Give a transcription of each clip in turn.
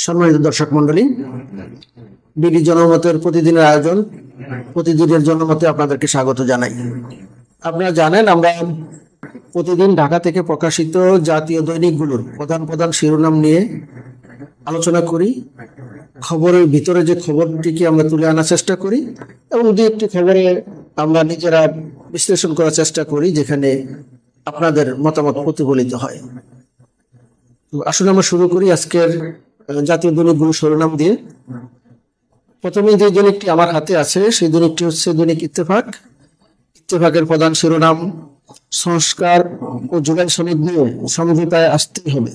সম্মানিত দর্শক মন্ডলী, বিডি জনমতের প্রতিদিনের আয়োজন প্রতিদিনের জনমতে আপনাদেরকে স্বাগত জানাই। আপনারা জানেন আমরা প্রতিদিন ঢাকা থেকে প্রকাশিত জাতীয় দৈনিকগুলোর প্রধান প্রধান শিরোনাম নিয়ে আলোচনা করি। খবরের ভিতরে যে খবরটিকে আমরা তুলে আনার চেষ্টা করি এবং দু একটি খবরে আমরা নিজেরা বিশ্লেষণ করার চেষ্টা করি যেখানে আপনাদের মতামত প্রতিফলিত হয়। আসলে আমরা শুরু করি আজকের জাতীয় দৈনিকগুলো শিরোনাম দিয়ে। প্রথমে যে দৈনিকটি আমার হাতে আছে সেই দৈনিকটি হচ্ছে দৈনিক ইত্তেফাক। ইত্তেফাকের প্রধান শিরোনাম, সংস্কার ও জুলাই সনদ নিয়ে সমঝোতায় আসতেই হবে।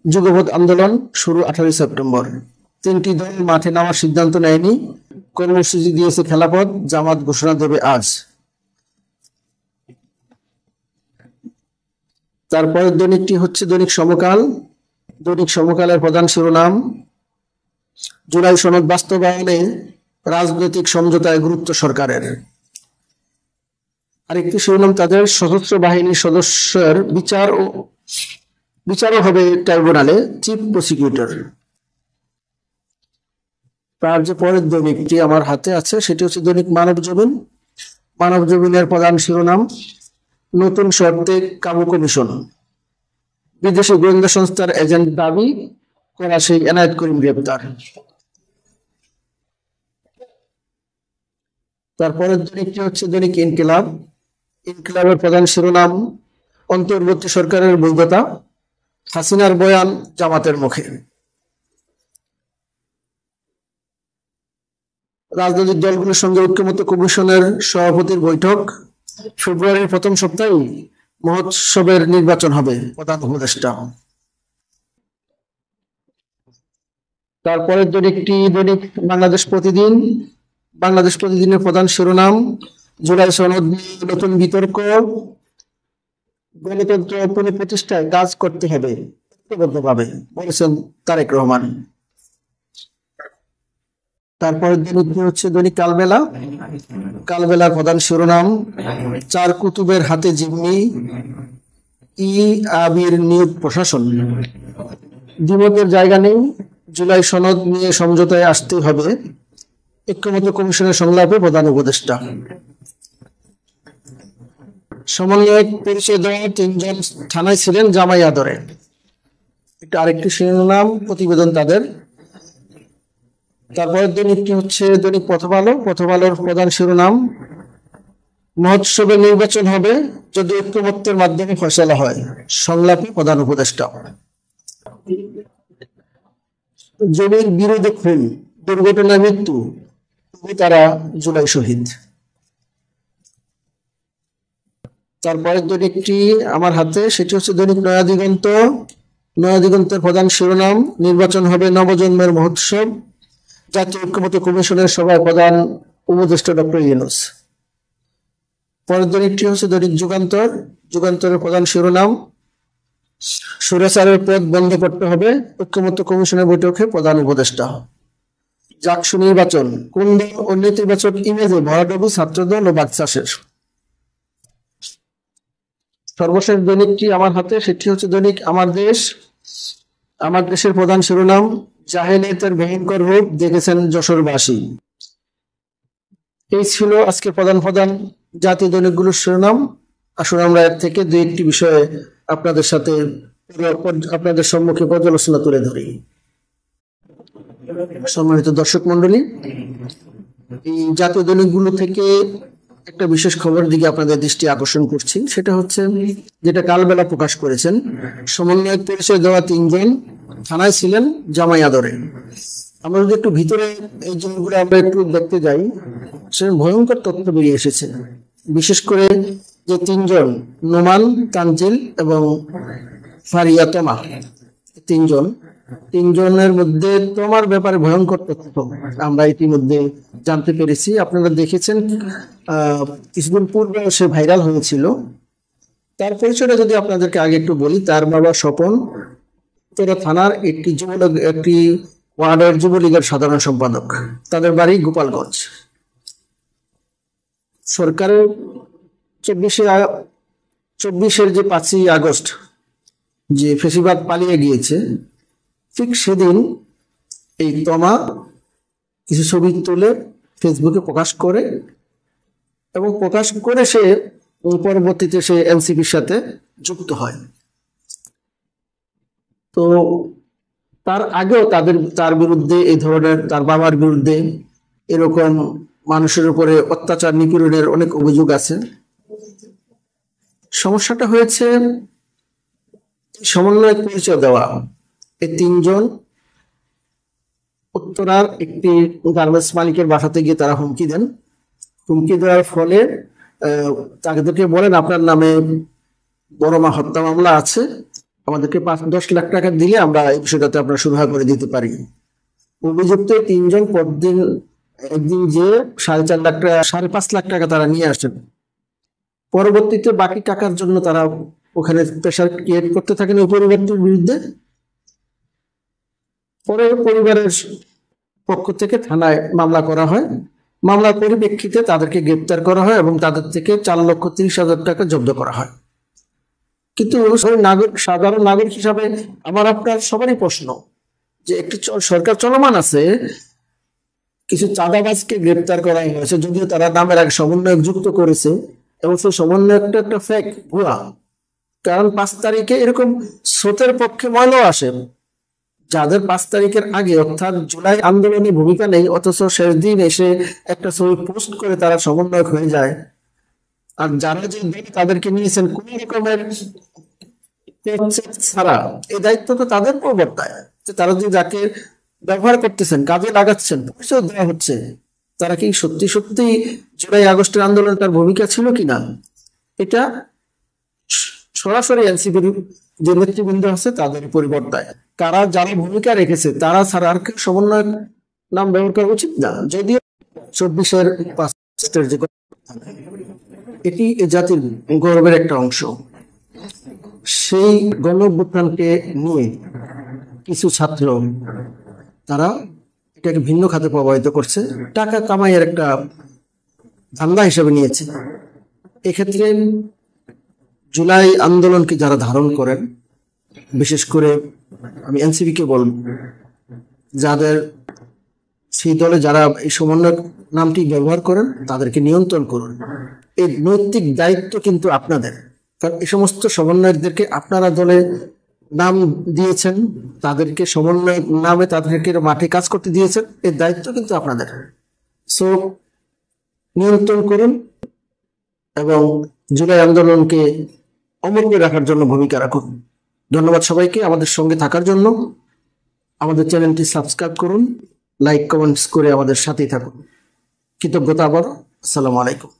যুগপৎ আন্দোলন শুরু 18 সেপ্টেম্বর। তিনটি দল মাঠে নামার সিদ্ধান্ত নেয়নি, কর্মসূচি দিয়েছে খেলাপথ, জামাত ঘোষণা দেবে আজ। তারপরের দৈনিকটি হচ্ছে দৈনিক সমকাল। দৈনিক সমকালের প্রধান শিরোনাম, জুলাই সনদ বাস্তবায়নে রাজনৈতিক সমঝোতায় গুরুত্ব সরকারের। আরেকটি শিরোনাম তাদের, সশস্ত্র বাহিনীর সদস্যের বিচারও হবে ট্রাইব্যুনালে, চিফ প্রসিকিউটর। তার যে পরের দৈনিকটি আমার হাতে আছে সেটি হচ্ছে দৈনিক মানবজমিন। মানবজমিনের প্রধান শিরোনাম, নতুন শর্তে কাবু কমিশন, বিদেশি গোয়েন্দা সংস্থার এজেন্ট দাবি, করা সেই এনায়েত করিম গ্রেপ্তার। তারপরের দৈনিকটি হচ্ছে দৈনিক ইনকিলাব। ইনকিলাবের প্রধান শিরোনাম, অন্তর্বর্তী সরকারের বৈধতা, হাসিনার বয়ান জামাতের মুখে। রাজনৈতিক দলগুলোর সঙ্গে ঐক্যমত্য কমিশনের সভাপতির বৈঠক। ফেব্রুয়ারির প্রথম সপ্তাহে মহোৎসবের নির্বাচন হবে, প্রধান উপদেষ্টা। তারপরের দৈনিকটি দৈনিক বাংলাদেশ প্রতিদিন। বাংলাদেশ প্রতিদিনের প্রধান শিরোনাম, জুলাই সনদ নিয়ে নতুন বিতর্ক, গণতন্ত্র পুনঃপ্রতিষ্ঠায় কাজ করতে হবে ঐক্যবদ্ধভাবে, বলেছেন তারেক রহমান। তারপরের দৈনিকটি হচ্ছে দৈনিক কালবেলা। কালবেলার প্রধান শিরোনাম, চার কুতুবের হাতে জিম্মি, আবির নিয়োগ প্রশাসন, দ্বিমতের জায়গা নেই, জুলাই সনদ নিয়ে সমঝোতায় আসতেই হবে, ঐক্যমত্য কমিশনের সংলাপে প্রধান উপদেষ্টা। সমন্বয়ক পরিচয় দেওয়া তিনজন থানায় ছিলেন জামাই আদরে, এটা আরেকটি শিরোনাম, প্রতিবেদন তাদের। তারপরের দৈনিকটি হচ্ছে দৈনিক প্রথম আলো। প্রথম আলোর প্রধান শিরোনাম, মহোৎসবে নির্বাচন হবে যদি ঐক্যমত্যের মাধ্যমে ফয়সালা হয়, সংলাপে প্রধান উপদেষ্টা। জমির বিরোধে খুন, দুর্ঘটনায় মৃত্যু, তারা জুলাই শহীদ। তারপরের দৈনিকটি আমার হাতে সেটি হচ্ছে দৈনিক নয়া দিগন্ত। নয়া দিগন্তের প্রধান শিরোনাম, নির্বাচন হবে নবজন্মের মহোৎসব, জাতীয় ঐক্যমত্য কমিশনের সভায় প্রধান উপদেষ্টা ডক্টর ইউনূস। পরের দৈনিকটি হচ্ছে দৈনিক যুগান্তর। যুগান্তরের প্রধান শিরোনাম, স্বৈরাচারের পথ বন্ধ করতে হবে, ঐক্যমত্য কমিশনের বৈঠকে প্রধান উপদেষ্টা। জাকসু নির্বাচন, কোন দল ও নেতিবাচক ইমেজে ভরাডুবি ছাত্রদল ও বাকচাষের। সর্বশেষ দৈনিকটি আমার হাতে সেটি হচ্ছে দৈনিক আমার দেশ। আমার দেশের প্রধান শিরোনাম, জাহেলিয়াতের ভয়ঙ্কর রূপ দেখেছেন যশোরবাসী। এই ছিল আজকে প্রধান প্রধান জাতীয় দৈনিকগুলোর শিরোনাম। আসলে আমরা এর থেকে দুই একটি বিষয়ে আপনাদের সম্মুখে পর্যালোচনা তুলে ধরি। সম্মানিত দর্শক মন্ডলী, এই জাতীয় দৈনিকগুলো থেকে একটা বিশেষ খবরের দিকে আপনাদের দৃষ্টি আকর্ষণ করছি। সেটা হচ্ছে যেটা কালবেলা প্রকাশ করেছেন, সমন্বয়ক পরিচয় দেওয়া তিনজন থানায় ছিলেন জামাই আদরে। আমরা যদি একটু ভিতরে এই জিনিসগুলো আমরা একটু দেখতে যাই, সে ভয়ঙ্কর তথ্য বেরিয়ে এসেছে। বিশেষ করে যে তিনজন, নোমান, তানজিল এবং ফারিয়া তমা, তিনজনের মধ্যে তোমার ব্যাপারে ভয়ঙ্কর তথ্য আমরা ইতিমধ্যে জানতে পেরেছি। আপনারা দেখেছেন কিছুদিন পূর্বে সে ভাইরাল হয়েছিল। তার পরিচয়টা যদি আপনাদেরকে আগে একটু বলি, তার বাবা স্বপন থানার একটি ওয়ার্ডের যুবলীগের সাধারণ সম্পাদক, তাদের বাড়ি গোপালগঞ্জ। সরকারের 24-এর যে 5ই আগস্ট যে ফেসিবাদ পালিয়ে গিয়েছে, ঠিক সেদিন এই তমা কিছু ছবি তুলে ফেসবুকে প্রকাশ করে, এবং প্রকাশ করে সে পরবর্তীতে সে এনসিপির সাথে যুক্ত হয়। তো তার আগেও তার বিরুদ্ধে এই ধরনের, তার বাবার বিরুদ্ধে এরকম মানুষের উপরে অত্যাচার নিপীড়নের অনেক অভিযোগ আছে। সমস্যাটা হয়েছে সমন্বয়ক পরিচয় দেওয়া। এই তিনজন উত্তরার একটি গার্মেন্টস মালিকের বাসাতে গিয়ে তারা হুমকি দেন। হুমকি দেওয়ার ফলে তাদেরকে বলেন, আপনার নামে বড়মা হত্যা মামলা আছে, আমাদেরকে 5-10 লাখ টাকা দিলে আমরা এই বিষয়টাতে আপনার সুরাহা করে দিতে পারি। অভিযুক্ত তিনজন পরদিন একদিন যে 4.5 লাখ টাকা, 5.5 লাখ টাকা তারা নিয়ে আসেন। পরবর্তীতে বাকি টাকার জন্য তারা ওখানে প্রেশার ক্রিয়েট করতে থাকেন ওই পরিবারটির বিরুদ্ধে। পরে পরিবারের পক্ষ থেকে থানায় মামলা করা হয়। মামলার পরিপ্রেক্ষিতে তাদেরকে গ্রেপ্তার করা হয় এবং তাদের থেকে 4,30,000 টাকা জব্দ করা হয়। কিন্তু সাধারণ নাগরিক হিসাবে আমার আপনার সবারই প্রশ্ন যে একটি সরকার চলমান আছে, কিছু চাঁদাবাজকে গ্রেপ্তার করা হয়েছে, যদিও তারা নামের আগে সমন্বয়ক যুক্ত করেছে, এবং সেই সমন্বয়কটা একটা ফেক, ভুয়া। কারণ 5 তারিখে এরকম স্রোতের পক্ষে ময়লাও আসে, যাদের 5 তারিখের আগে অর্থাৎ জুলাই আন্দোলনে ভূমিকা নেই, অথচ শেষ দিন এসে একটা ছবি পোস্ট করে তারা সমন্বয়ক হয়ে যায়। আর যারা যে তাদেরকে নিয়েছেন কোন রকমের ছাড়া, এই দায়িত্ব তো তাদের প্রবর্তায় যে তারা যে যাকে ব্যবহার করতেছেন, কাজে লাগাচ্ছেন, পরিচয় দেওয়া হচ্ছে, তারা কি সত্যি সত্যি জুলাই আগস্টের আন্দোলনে তার ভূমিকা ছিল কিনা, এটা সরাসরি এনসিপির যে নেতৃবৃন্দ আছে তাদের পরিবর্তায়। যারা ভূমিকা রেখেছে তারা ছাড়া আর কেউ সমন্বয়ের নাম ব্যবহার করা উচিত না। যদিও 24-এর যে এটি এ জাতির গর্বের একটা অংশ, সেই গণ অভ্যুত্থানকে নিয়ে কিছু ছাত্র তারা এটাকে ভিন্ন খাতে প্রভাবিত করছে, টাকা কামাইয়ের একটা ধান্দা হিসেবে নিয়েছে। এক্ষেত্রে জুলাই আন্দোলনকে যারা ধারণ করেন, বিশেষ করে আমি এনসিপি কে বলব, যাদের সেই দলে যারা এই সমন্বয় নামটি ব্যবহার করেন তাদেরকে নিয়ন্ত্রণ করুন। এই নৈতিক দায়িত্ব কিন্তু আপনাদের, কারণ এই সমস্ত সমন্বয়কদেরকে আপনারা দলে নাম দিয়েছেন, তাদেরকে সমন্বয় নামে তাদেরকে মাঠে কাজ করতে দিয়েছেন, এর দায়িত্ব কিন্তু আপনাদের। সো নিয়ন্ত্রণ করুন এবং জুলাই আন্দোলনকে অমর করে রাখার জন্য ভূমিকা রাখুন। ধন্যবাদ সবাইকে আমাদের সঙ্গে থাকার জন্য। আমাদের চ্যানেলটি সাবস্ক্রাইব করুন, লাইক কমেন্টস করে আমাদের সাথেই থাকুন। কৃতজ্ঞতা আবার। আসসালামু আলাইকুম।